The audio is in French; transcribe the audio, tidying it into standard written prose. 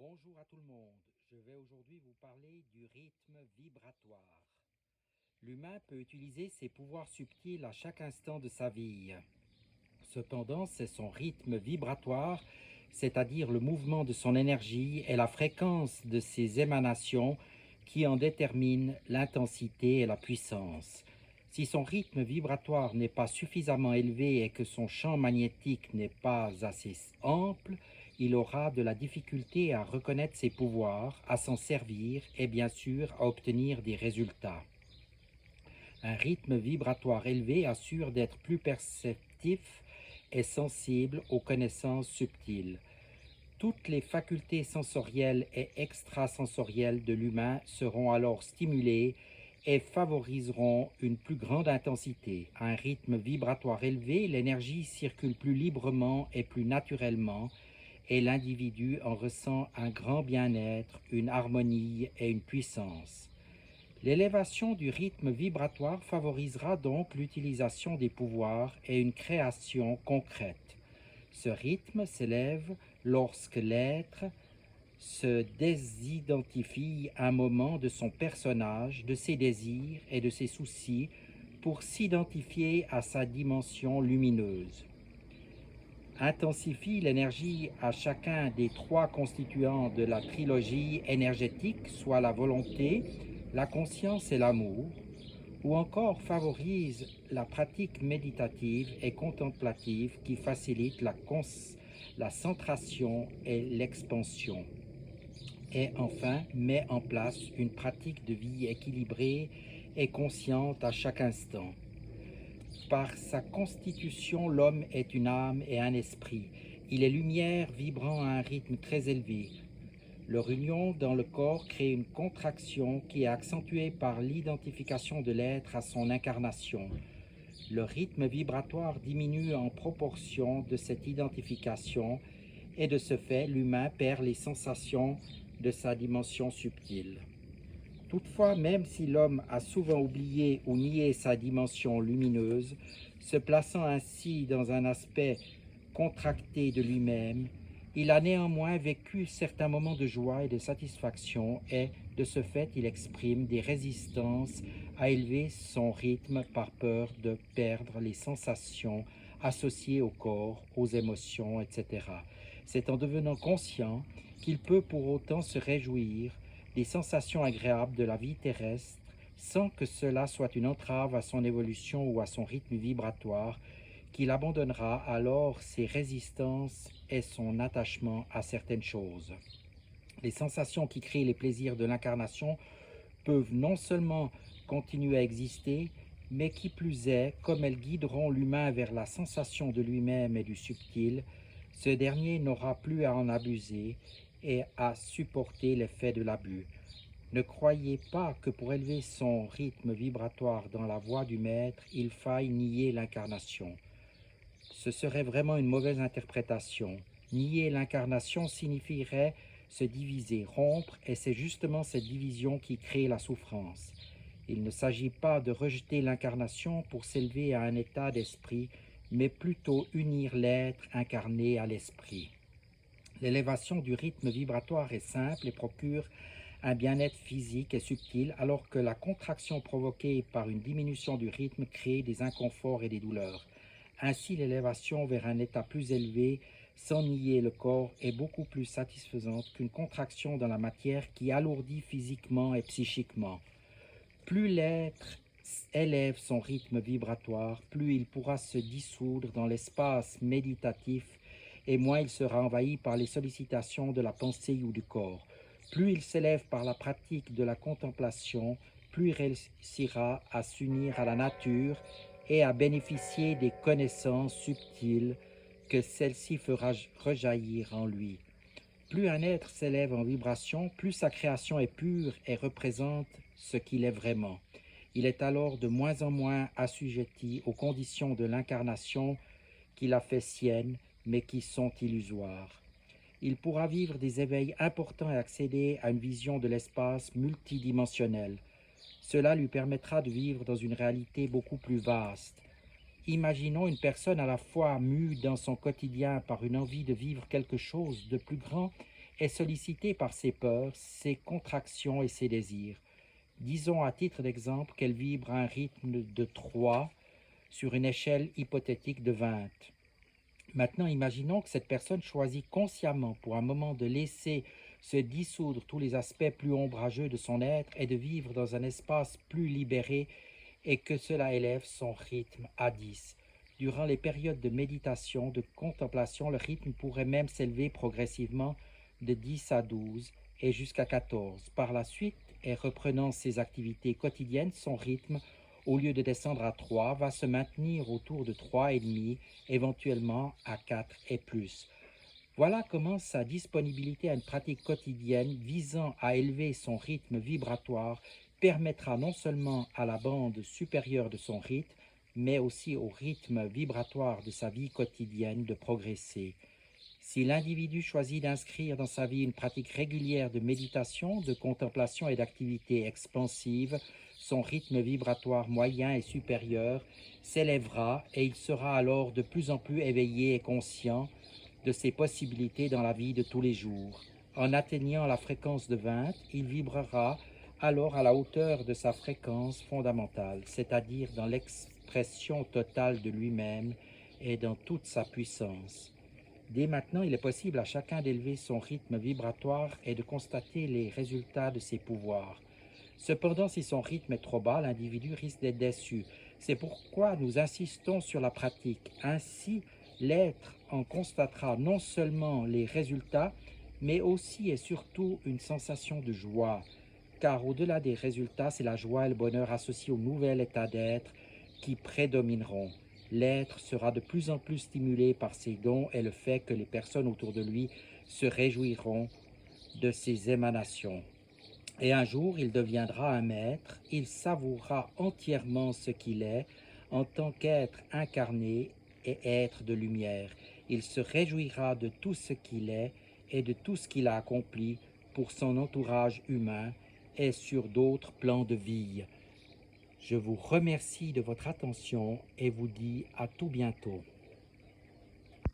Bonjour à tout le monde. Je vais aujourd'hui vous parler du rythme vibratoire. L'humain peut utiliser ses pouvoirs subtils à chaque instant de sa vie. Cependant, c'est son rythme vibratoire, c'est-à-dire le mouvement de son énergie et la fréquence de ses émanations qui en déterminent l'intensité et la puissance. Si son rythme vibratoire n'est pas suffisamment élevé et que son champ magnétique n'est pas assez ample, il aura de la difficulté à reconnaître ses pouvoirs, à s'en servir et bien sûr à obtenir des résultats. Un rythme vibratoire élevé assure d'être plus perceptif et sensible aux connaissances subtiles. Toutes les facultés sensorielles et extrasensorielles de l'humain seront alors stimulées et favoriseront une plus grande intensité. À un rythme vibratoire élevé, l'énergie circule plus librement et plus naturellement, et l'individu en ressent un grand bien-être, une harmonie et une puissance. L'élévation du rythme vibratoire favorisera donc l'utilisation des pouvoirs et une création concrète. Ce rythme s'élève lorsque l'être se désidentifie un moment de son personnage, de ses désirs et de ses soucis pour s'identifier à sa dimension lumineuse. Intensifie l'énergie à chacun des trois constituants de la trilogie énergétique, soit la volonté, la conscience et l'amour, ou encore favorise la pratique méditative et contemplative qui facilite la centration et l'expansion. Et enfin, met en place une pratique de vie équilibrée et consciente à chaque instant. Par sa constitution, l'homme est une âme et un esprit. Il est lumière vibrant à un rythme très élevé. Leur union dans le corps crée une contraction qui est accentuée par l'identification de l'être à son incarnation. Le rythme vibratoire diminue en proportion de cette identification et de ce fait, l'humain perd les sensations de sa dimension subtile. Toutefois, même si l'homme a souvent oublié ou nié sa dimension lumineuse, se plaçant ainsi dans un aspect contracté de lui-même, il a néanmoins vécu certains moments de joie et de satisfaction et, de ce fait, il exprime des résistances à élever son rythme par peur de perdre les sensations associées au corps, aux émotions, etc. C'est en devenant conscient qu'il peut pour autant se réjouir des sensations agréables de la vie terrestre sans que cela soit une entrave à son évolution ou à son rythme vibratoire, qu'il abandonnera alors ses résistances et son attachement à certaines choses. Les sensations qui créent les plaisirs de l'incarnation peuvent non seulement continuer à exister, mais qui plus est, comme elles guideront l'humain vers la sensation de lui-même et du subtil, ce dernier n'aura plus à en abuser et à supporter l'effet de l'abus. Ne croyez pas que pour élever son rythme vibratoire dans la voie du maître, il faille nier l'incarnation. Ce serait vraiment une mauvaise interprétation. Nier l'incarnation signifierait se diviser, rompre, et c'est justement cette division qui crée la souffrance. Il ne s'agit pas de rejeter l'incarnation pour s'élever à un état d'esprit, mais plutôt unir l'être incarné à l'esprit. L'élévation du rythme vibratoire est simple et procure un bien-être physique et subtil, alors que la contraction provoquée par une diminution du rythme crée des inconforts et des douleurs. Ainsi, l'élévation vers un état plus élevé, sans nier le corps, est beaucoup plus satisfaisante qu'une contraction dans la matière qui alourdit physiquement et psychiquement. Plus l'être élève son rythme vibratoire, plus il pourra se dissoudre dans l'espace méditatif et moins il sera envahi par les sollicitations de la pensée ou du corps. Plus il s'élève par la pratique de la contemplation, plus il réussira à s'unir à la nature et à bénéficier des connaissances subtiles que celle-ci fera rejaillir en lui. Plus un être s'élève en vibration, plus sa création est pure et représente ce qu'il est vraiment. Il est alors de moins en moins assujetti aux conditions de l'incarnation qu'il a fait sienne, mais qui sont illusoires. Il pourra vivre des éveils importants et accéder à une vision de l'espace multidimensionnel. Cela lui permettra de vivre dans une réalité beaucoup plus vaste. Imaginons une personne à la fois mue dans son quotidien par une envie de vivre quelque chose de plus grand est sollicitée par ses peurs, ses contractions et ses désirs. Disons à titre d'exemple qu'elle vibre à un rythme de 3 sur une échelle hypothétique de 20. Maintenant, imaginons que cette personne choisit consciemment pour un moment de laisser se dissoudre tous les aspects plus ombrageux de son être et de vivre dans un espace plus libéré et que cela élève son rythme à 10. Durant les périodes de méditation, de contemplation, le rythme pourrait même s'élever progressivement de 10 à 12 et jusqu'à 14. Par la suite, et reprenant ses activités quotidiennes, son rythme, au lieu de descendre à 3, va se maintenir autour de 3,5, éventuellement à 4 et plus. Voilà comment sa disponibilité à une pratique quotidienne visant à élever son rythme vibratoire permettra non seulement à la bande supérieure de son rythme, mais aussi au rythme vibratoire de sa vie quotidienne de progresser. Si l'individu choisit d'inscrire dans sa vie une pratique régulière de méditation, de contemplation et d'activité expansive, son rythme vibratoire moyen et supérieur s'élèvera et il sera alors de plus en plus éveillé et conscient de ses possibilités dans la vie de tous les jours. En atteignant la fréquence de 20, il vibrera alors à la hauteur de sa fréquence fondamentale, c'est-à-dire dans l'expression totale de lui-même et dans toute sa puissance. Dès maintenant, il est possible à chacun d'élever son rythme vibratoire et de constater les résultats de ses pouvoirs. Cependant, si son rythme est trop bas, l'individu risque d'être déçu. C'est pourquoi nous insistons sur la pratique. Ainsi, l'être en constatera non seulement les résultats, mais aussi et surtout une sensation de joie. Car au-delà des résultats, c'est la joie et le bonheur associés au nouvel état d'être qui prédomineront. L'être sera de plus en plus stimulé par ses dons et le fait que les personnes autour de lui se réjouiront de ses émanations. Et un jour, il deviendra un maître, il savourera entièrement ce qu'il est en tant qu'être incarné et être de lumière. Il se réjouira de tout ce qu'il est et de tout ce qu'il a accompli pour son entourage humain et sur d'autres plans de vie. Je vous remercie de votre attention et vous dis à tout bientôt.